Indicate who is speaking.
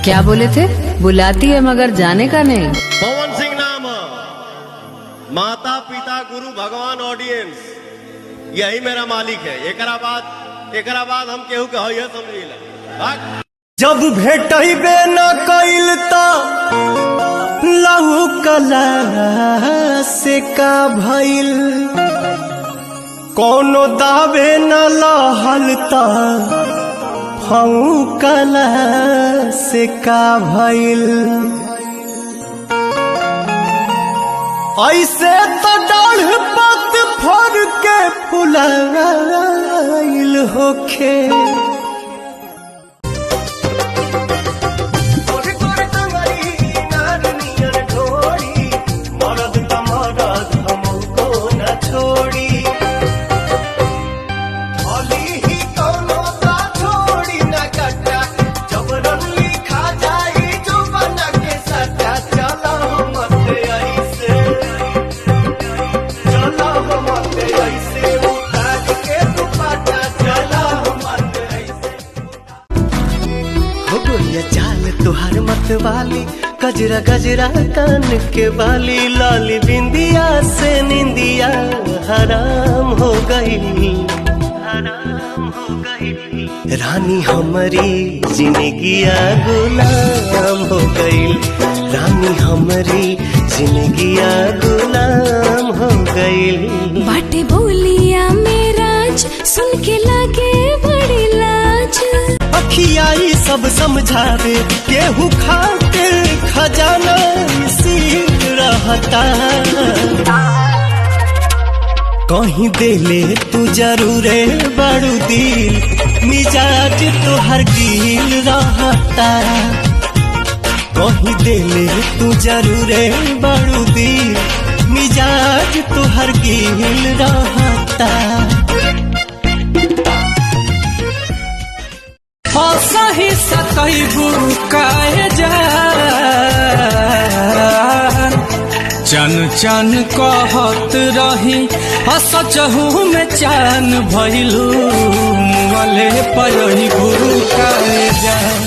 Speaker 1: क्या बोले थे? बुलाती है मगर जाने का नहीं।
Speaker 2: पवन सिंह नाम है, माता पिता गुरु भगवान ऑडियंस, यही मेरा मालिक है। एकरा बाद हम केहू के है समझिला।
Speaker 3: जब भेटबे न कइल त लहू कला से का भइल, कोनो दावे न लहल त फऊ कला से का भइल। ऐसे तो डाढ़ पत फर के फुलाइल होखे, तुहार मत वाली गजरा गजरा कान के बाली, लाली बिंदिया से निंदिया हराम हो गई, हराम हो गई। रानी हमारी जिंदगिया गुलाम हो गई, रानी हमारी जिंदगिया गुलाम हो गई।
Speaker 4: बाटे बोलिया मेराज सुन के लागे बड़ी लाज,
Speaker 3: अखियाई सब समझावे केहू खातिर खजाना सीख रहता। कहीं देले तू जरूरे बड़ू दिल, मिजाज तो हर गिल रहता। कहीं देले तू जरूरे बड़ू दिल, मिजाज तो हर गिल रहता।
Speaker 5: सही सतैबू काहे जान, चन चन कहत रही सचहू में चान भइलू, मुँहले पयही गुरु काहे जान।